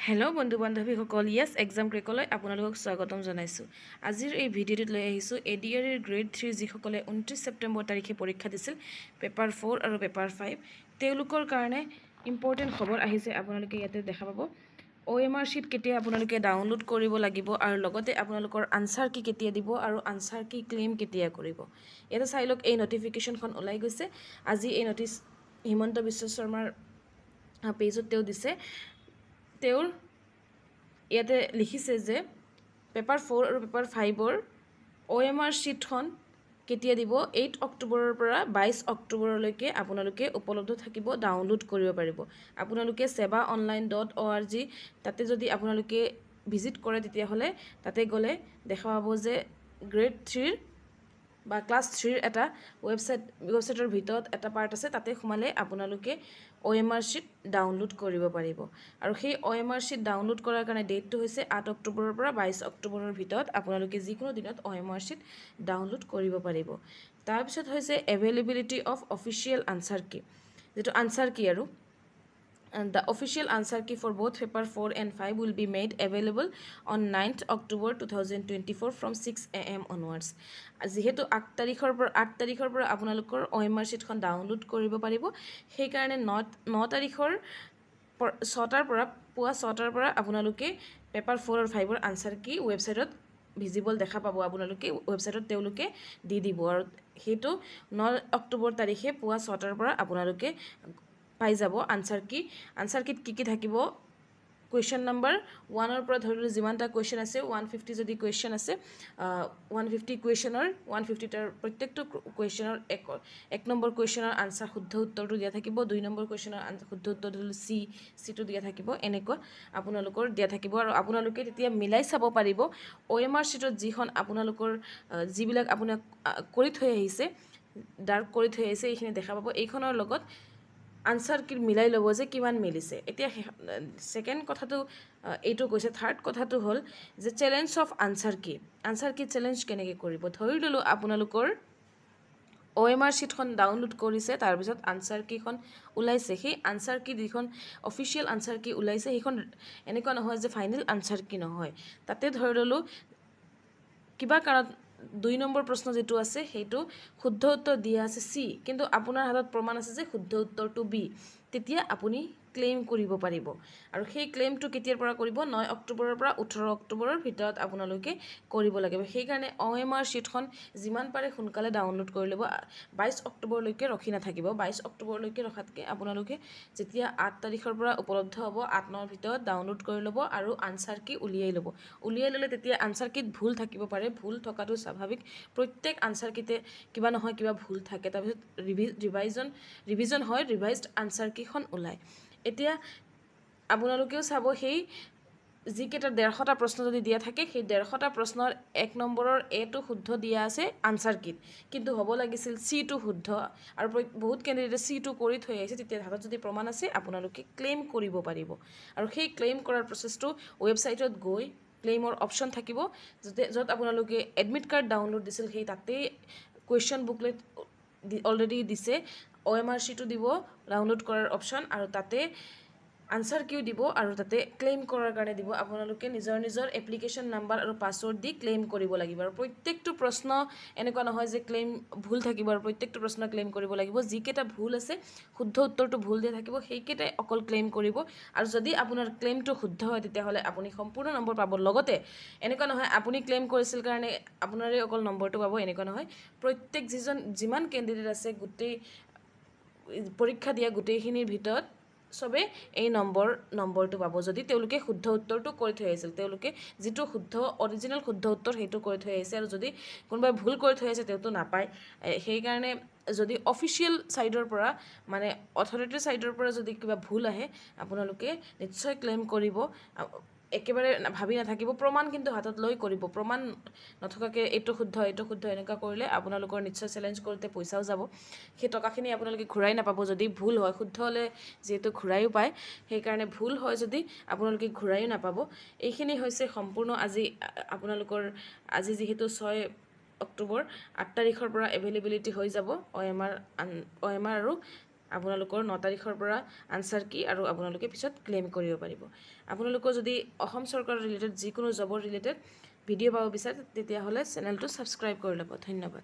Hello' বন্ধু বান্ধৱীসকল য়েছ exam ক্ৰেকলৈ আপোনালোকক স্বাগতম জনাইছোঁ। আজিৰ এই ভিডিঅ'টোত লৈ আহিছোঁ ADR গ্ৰেড 3 যিসকলে 29 ছেপ্টেম্বৰ তাৰিখে পৰীক্ষা দিছিল পেপাৰ 4 আৰু পেপাৰ 5 তেওঁলোকৰ কাৰণে ইম্পৰ্টেণ্ট খবৰ আহিছে। আপোনালোকে ইয়াতে দেখা পাব OMR শ্বীট কেতিয়া আপোনালোকে ডাউনলোড কৰিব লাগিব আৰু লগতে আপোনালোকৰ আনচাৰ কি কেতিয়া দিব আৰু আনচাৰ কি ক্লেইম কেতিয়া কৰিব। ইয়াতে চাই লওক এই নটিফিকেশ্যনখন ওলাই গৈছে। আজি এই নটিচ হিমন্ত বিশ্ব শৰ্মাৰ পেজত তেওঁ দিছে। তেওঁৰ ইয়াতে লিখিছে যে পেপাৰ 4 আৰু পেপাৰ 5ৰ OMR শ্বীটখন কেতিয়া দিব 8 অক্টোবৰৰ পৰা 22 অক্টোবৰলৈকে আপোনালোকে উপলব্ধ থাকিব, ডাউনলোড কৰিব পাৰিব। আপোনালোকে sevaonline.org তাতে যদি আপোনালোকে ভিজিট কৰে তেতিয়াহ'লে তাতে গ'লে দেখা পাব যে গ্ৰেড 3 বা ক্লাছ 3ৰ এটা ৱেবছাইটৰ ভিতৰত এটা পাৰ্ট আছে। তাতে সোমালে আপোনালোকে OMR শ্বীট ডাউনলোড কৰিব পাৰিব আৰু সেই OMR শ্বীট ডাউনলোড কৰাৰ কাৰণে ডেটটো হৈছে 8 অক্টোবৰৰ পৰা 22 অক্টোবৰৰ ভিতৰত আপোনালোকে যিকোনো দিনত OMR শ্বীট ডাউনলোড কৰিব পাৰিব। তাৰপিছত হৈছে এভেইলেবিলিটি অফ অফিচিয়েল আনচাৰ কি, যিটো আনচাৰ কি আৰু The official answer key for both paper 4 and 5 will be made available on 9th October 2024 from 6 AM onwards. যিহেতু 8 তাৰিখৰ পৰা আপোনালোকৰ OMR শ্বীটখন ডাউনলোড কৰিব পাৰিব, সেইকাৰণে 9 তাৰিখৰ 6টাৰ পৰা পুৱা 6টাৰ পৰা আপোনালোকে পেপাৰ 4 আৰু 5ৰ আনচাৰ কি ৱেবছাইটত ভিজিবল দেখা পাব। আপোনালোকে ৱেবছাইটত তেওঁলোকে দি দিব আৰু সেইটো 9 অক্টোবৰ তাৰিখে পুৱা 6টাৰ পৰা আপোনালোকে পাই যাব। আনচাৰ কিট কি থাকিব, কুৱেশ্যন নম্বৰ 1ৰ পৰা ধৰি লওক যিমানটা কুৱেশ্যন আছে 150 যদি কুৱেশ্যন আছে 150 কুৱেশ্যনৰ 150টাৰ প্ৰত্যেকটো কুৱেশ্যনৰ এক নম্বৰ কুৱেশ্যনৰ আনচাৰ শুদ্ধ উত্তৰটো দিয়া থাকিব, 2 নম্বৰ কুৱেশ্যনৰ শুদ্ধ উত্তৰটো চিটো দিয়া থাকিব, এনেকুৱা আপোনালোকৰ দিয়া থাকিব আৰু আপোনালোকে তেতিয়া মিলাই চাব পাৰিব OMR শ্বীটত যিখন আপোনালোকৰ যিবিলাক আপোনাক কৰি থৈ আহিছে, ডাৰ্ক কৰি থৈ আহিছে, এইখিনি দেখা পাব। এইখনৰ লগত আনচাৰ কি মিলাই ল'ব যে কিমান মিলিছে। এতিয়া ছেকেণ্ড কথাটো এইটো কৈছে। থাৰ্ড কথাটো হ'ল যে চেলেঞ্জ অফ আনচাৰ কি চেলেঞ্জ কেনেকৈ কৰিব। ধৰি ল'লোঁ আপোনালোকৰ OMR শ্বীটখন ডাউনলোড কৰিছে, তাৰপিছত আনচাৰ কিখন ওলাইছে, সেই আনচাৰ কি যিখন অফিচিয়েল আনচাৰ কি ওলাইছে সেইখন এনেকুৱা নহয় যে ফাইনেল আনচাৰ কি নহয়। তাতে ধৰি ল'লোঁ কিবা কাৰণত 2 নম্বৰ প্ৰশ্ন যিটো আছে সেইটো শুদ্ধ উত্তৰ দিয়া আছে C, কিন্তু আপোনাৰ হাতত প্ৰমাণ আছে যে শুদ্ধ উত্তৰটো B, তেতিয়া আপুনি ক্লেইম কৰিব পাৰিব আৰু সেই ক্লেইমটো কেতিয়াৰ পৰা কৰিব 9 অক্টোবৰৰ পৰা 18 অক্টোবৰৰ ভিতৰত আপোনালোকে কৰিব লাগিব। সেইকাৰণে OMR শ্বীটখন যিমান পাৰে সোনকালে ডাউনলোড কৰি ল'ব, 22 অক্টোবৰলৈকে ৰখি নাথাকিব। 22 অক্টোবৰলৈকে ৰখাতকৈ আপোনালোকে যেতিয়া 8 তাৰিখৰ পৰা উপলব্ধ হ'ব 8-9ৰ ভিতৰত ডাউনলোড কৰি ল'ব আৰু আনচাৰ কি উলিয়াই ল'লে তেতিয়া আনচাৰ কিত ভুল থাকিব পাৰে, ভুল থকাটো স্বাভাৱিক। প্ৰত্যেক আনচাৰ কিতে কিবা নহয় কিবা ভুল থাকে, তাৰপিছত ৰিভিজন হয়, ৰিভাইজড আনচাৰ কিখন ওলায়। এতিয়া আপোনালোকেও চাব সেই যিকেইটা 150টা প্ৰশ্ন যদি দিয়া থাকে সেই 150টা প্ৰশ্নৰ 1 নম্বৰৰ এটো শুদ্ধ দিয়া আছে আনচাৰ কিট, কিন্তু হ'ব লাগিছিল চিটো শুদ্ধ আৰু বহুত কেণ্ডিডেটে চিটো কৰি থৈ আহিছে। তেতিয়া হাতত যদি প্ৰমাণ আছে আপোনালোকে ক্লেইম কৰিব পাৰিব আৰু সেই ক্লেইম কৰাৰ প্ৰচেছটো ৱেবছাইটত গৈ ক্লেইমৰ অপশ্যন থাকিব, য'ত আপোনালোকে এডমিট কাৰ্ড ডাউনলোড দিছিল সেই তাতেই কুৱেশ্যন বুকলেট অলৰেডি দিছে, OMR শ্বীটো দিব ডাউনলোড কৰাৰ অপশ্যন আৰু তাতে আনচাৰ কিউ দিব আৰু তাতে ক্লেইম কৰাৰ কাৰণে দিব। আপোনালোকে নিজৰ এপ্লিকেশ্যন নাম্বাৰ আৰু পাছৱৰ্ড দি ক্লেইম কৰিব লাগিব আৰু প্ৰত্যেকটো প্ৰশ্ন এনেকুৱা নহয় যে ক্লেইম ভুল থাকিব আৰু প্ৰত্যেকটো প্ৰশ্ন ক্লেইম কৰিব লাগিব। যিকেইটা ভুল আছে শুদ্ধ উত্তৰটো ভুল দিয়া থাকিব, সেইকেইটাই অকল ক্লেইম কৰিব আৰু যদি আপোনাৰ ক্লেইমটো শুদ্ধ হয় তেতিয়াহ'লে আপুনি সম্পূৰ্ণ নম্বৰ পাব। লগতে এনেকুৱা নহয় আপুনি ক্লেইম কৰিছিল কাৰণে আপোনাৰে অকল নম্বৰটো পাব, এনেকুৱা নহয়। প্ৰত্যেক যিমান কেণ্ডিডেট আছে গোটেই পৰীক্ষা দিয়া গোটেইখিনিৰ ভিতৰত চবে এই নম্বৰটো পাব যদি তেওঁলোকে শুদ্ধ উত্তৰটো কৰি থৈ আহিছিল। তেওঁলোকে যিটো অৰিজিনেল শুদ্ধ উত্তৰ সেইটো কৰি থৈ আহিছে আৰু যদি কোনোবাই ভুল কৰি থৈ আহিছে তেওঁতো নাপায়। সেইকাৰণে যদি অফিচিয়েল ছাইডৰ পৰা মানে অথৰিটিৰ ছাইডৰ পৰা যদি কিবা ভুল আহে আপোনালোকে নিশ্চয় ক্লেইম কৰিব। একেবাৰে ভাবি নাথাকিব, প্ৰমাণ কিন্তু হাতত লৈ কৰিব। প্ৰমাণ নথকাকৈ এইটো শুদ্ধ এনেকুৱা কৰিলে আপোনালোকৰ নিশ্চয় চেলেঞ্জ কৰোঁতে পইচাও যাব, সেই টকাখিনি আপোনালোকে ঘূৰাই নাপাব। যদি ভুল হয়, শুদ্ধ হ'লে যিহেতু ঘূৰায়ো পায়, সেইকাৰণে ভুল হয় যদি আপোনালোকে ঘূৰায়ো নাপাব। এইখিনি হৈছে সম্পূৰ্ণ আপোনালোকৰ আজি যিহেতু 6 অক্টোবৰ 8 তাৰিখৰ পৰা এভেইলেবিলিটি হৈ যাব OMR আৰু আপোনালোকৰ 9 তাৰিখৰ পৰা আনসাৰ কি আৰু আপোনালোকে পিছত ক্লেইম কৰিব পাৰিব আপোনালোকৰ যদি অসম চৰকাৰৰ ৰিলেটেড যিকোনো জবৰ ৰিলেটেড ভিডিঅ' পাব বিচাৰে তেতিয়াহ'লে চেনেলটো ছাবস্ক্ৰাইব কৰি ল'ব ধন্যবাদ